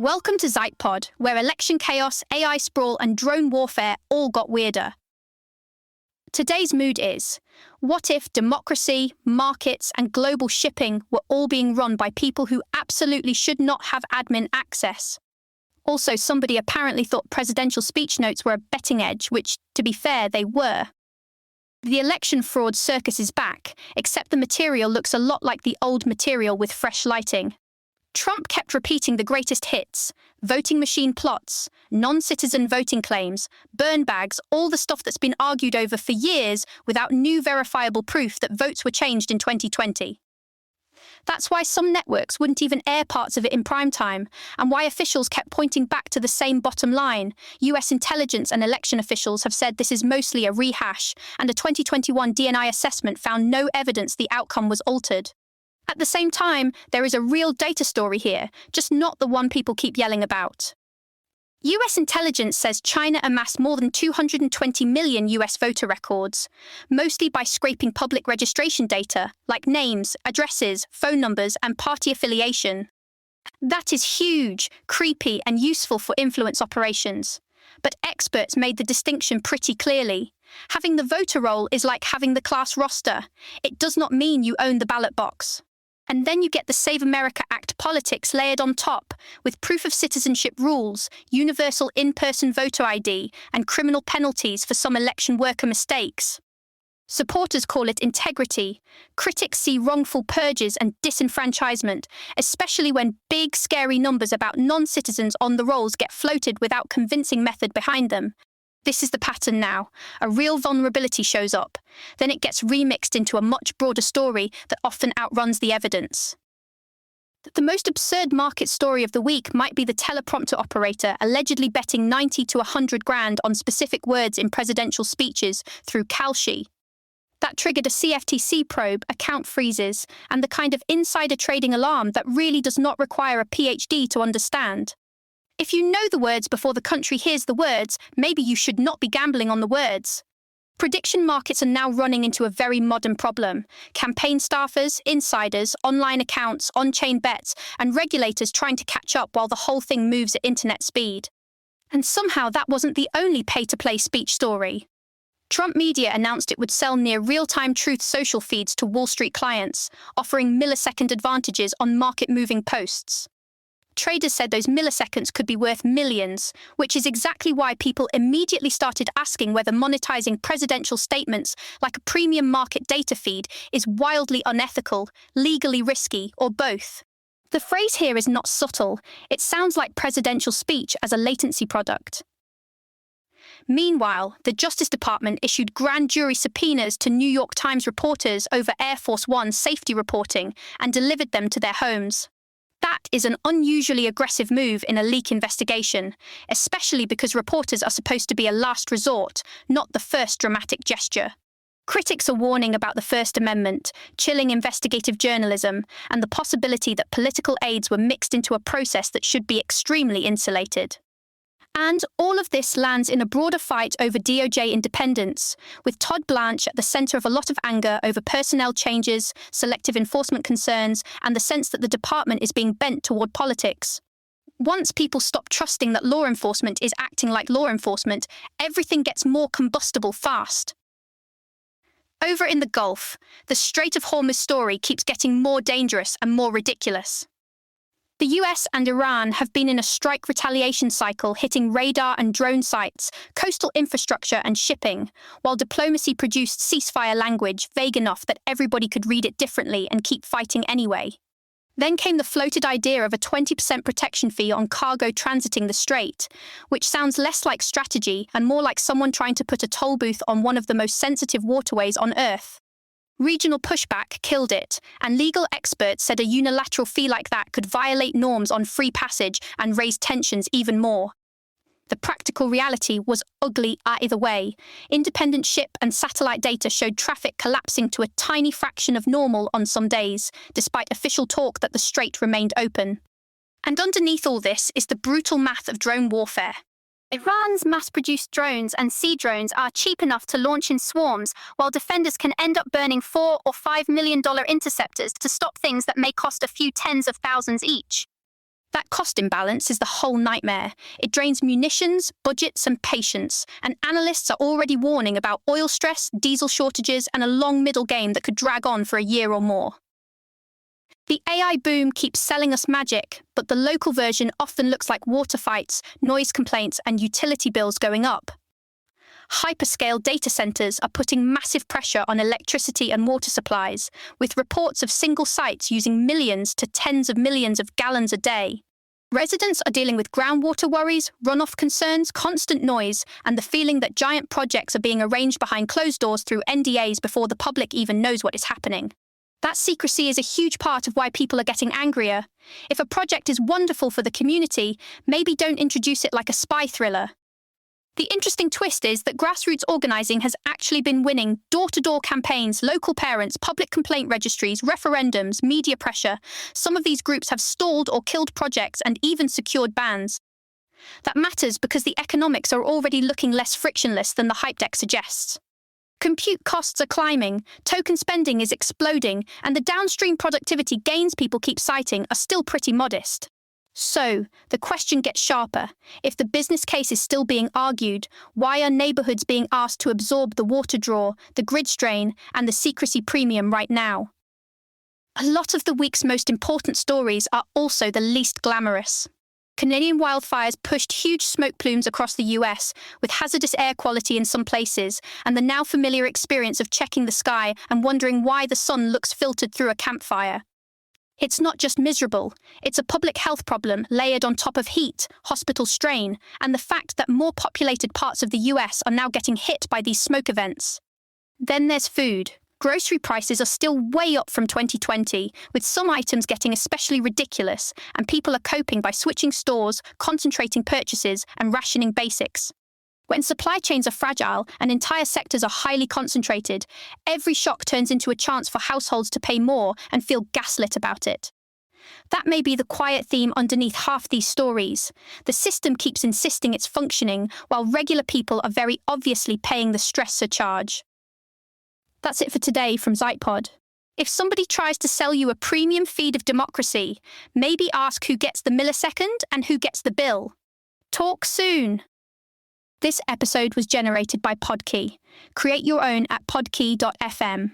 Welcome to ZytePod, where election chaos, AI sprawl, and drone warfare all got weirder. Today's mood is, what if democracy, markets, and global shipping were all being run by people who absolutely should not have admin access? Also, somebody apparently thought presidential speech notes were a betting edge, which, to be fair, they were. The election fraud circus is back, except the material looks a lot like the old material with fresh lighting. Trump kept repeating the greatest hits: voting machine plots, non-citizen voting claims, burn bags, all the stuff that's been argued over for years without new verifiable proof that votes were changed in 2020. That's why some networks wouldn't even air parts of it in prime time, and why officials kept pointing back to the same bottom line. US intelligence and election officials have said this is mostly a rehash, and a 2021 DNI assessment found no evidence the outcome was altered. At the same time, there is a real data story here, just not the one people keep yelling about. US intelligence says China amassed more than 220 million US voter records, mostly by scraping public registration data, like names, addresses, phone numbers, and party affiliation. That is huge, creepy, and useful for influence operations. But experts made the distinction pretty clearly. Having the voter roll is like having the class roster. It does not mean you own the ballot box. And then you get the Save America Act politics layered on top, with proof of citizenship rules, universal in-person voter ID, and criminal penalties for some election worker mistakes. Supporters call it integrity. Critics see wrongful purges and disenfranchisement, especially when big, scary numbers about non-citizens on the rolls get floated without convincing method behind them. This is the pattern now. A real vulnerability shows up. Then it gets remixed into a much broader story that often outruns the evidence. The most absurd market story of the week might be the teleprompter operator allegedly betting 90 to 100 grand on specific words in presidential speeches through Kalshi. That triggered a CFTC probe, account freezes, and the kind of insider trading alarm that really does not require a PhD to understand. If you know the words before the country hears the words, maybe you should not be gambling on the words. Prediction markets are now running into a very modern problem. Campaign staffers, insiders, online accounts, on-chain bets, and regulators trying to catch up while the whole thing moves at internet speed. And somehow that wasn't the only pay-to-play speech story. Trump Media announced it would sell near real-time truth social feeds to Wall Street clients, offering millisecond advantages on market-moving posts. Traders said those milliseconds could be worth millions, which is exactly why people immediately started asking whether monetizing presidential statements like a premium market data feed is wildly unethical, legally risky, or both. The phrase here is not subtle. It sounds like presidential speech as a latency product. Meanwhile, the Justice Department issued grand jury subpoenas to New York Times reporters over Air Force One safety reporting and delivered them to their homes. That is an unusually aggressive move in a leak investigation, especially because reporters are supposed to be a last resort, not the first dramatic gesture. Critics are warning about the First Amendment, chilling investigative journalism, and the possibility that political aides were mixed into a process that should be extremely insulated. And all of this lands in a broader fight over DOJ independence, with Todd Blanche at the center of a lot of anger over personnel changes, selective enforcement concerns, and the sense that the department is being bent toward politics. Once people stop trusting that law enforcement is acting like law enforcement, everything gets more combustible fast. Over in the Gulf, the Strait of Hormuz story keeps getting more dangerous and more ridiculous. The US and Iran have been in a strike retaliation cycle hitting radar and drone sites, coastal infrastructure and shipping, while diplomacy produced ceasefire language vague enough that everybody could read it differently and keep fighting anyway. Then came the floated idea of a 20% protection fee on cargo transiting the strait, which sounds less like strategy and more like someone trying to put a toll booth on one of the most sensitive waterways on Earth. Regional pushback killed it, and legal experts said a unilateral fee like that could violate norms on free passage and raise tensions even more. The practical reality was ugly either way. Independent ship and satellite data showed traffic collapsing to a tiny fraction of normal on some days, despite official talk that the strait remained open. And underneath all this is the brutal math of drone warfare. Iran's mass-produced drones and sea drones are cheap enough to launch in swarms, while defenders can end up burning $4 or $5 million interceptors to stop things that may cost a few tens of thousands each. That cost imbalance is the whole nightmare. It drains munitions, budgets, and patience, and analysts are already warning about oil stress, diesel shortages, and a long middle game that could drag on for a year or more. The AI boom keeps selling us magic, but the local version often looks like water fights, noise complaints, and utility bills going up. Hyperscale data centers are putting massive pressure on electricity and water supplies, with reports of single sites using millions to tens of millions of gallons a day. Residents are dealing with groundwater worries, runoff concerns, constant noise, and the feeling that giant projects are being arranged behind closed doors through NDAs before the public even knows what is happening. That secrecy is a huge part of why people are getting angrier. If a project is wonderful for the community, maybe don't introduce it like a spy thriller. The interesting twist is that grassroots organizing has actually been winning door-to-door campaigns, local parents, public complaint registries, referendums, media pressure. Some of these groups have stalled or killed projects and even secured bans. That matters because the economics are already looking less frictionless than the hype deck suggests. Compute costs are climbing, token spending is exploding, and the downstream productivity gains people keep citing are still pretty modest. So, the question gets sharper. If the business case is still being argued, why are neighborhoods being asked to absorb the water draw, the grid strain, and the secrecy premium right now? A lot of the week's most important stories are also the least glamorous. Canadian wildfires pushed huge smoke plumes across the US, with hazardous air quality in some places, and the now familiar experience of checking the sky and wondering why the sun looks filtered through a campfire. It's not just miserable, it's a public health problem layered on top of heat, hospital strain, and the fact that more populated parts of the US are now getting hit by these smoke events. Then there's food. Grocery prices are still way up from 2020, with some items getting especially ridiculous, and people are coping by switching stores, concentrating purchases, and rationing basics. When supply chains are fragile and entire sectors are highly concentrated, every shock turns into a chance for households to pay more and feel gaslit about it. That may be the quiet theme underneath half these stories. The system keeps insisting it's functioning, while regular people are very obviously paying the stress surcharge. That's it for today from Zeitpod. If somebody tries to sell you a premium feed of democracy, maybe ask who gets the millisecond and who gets the bill. Talk soon. This episode was generated by Podkey. Create your own at podkey.fm.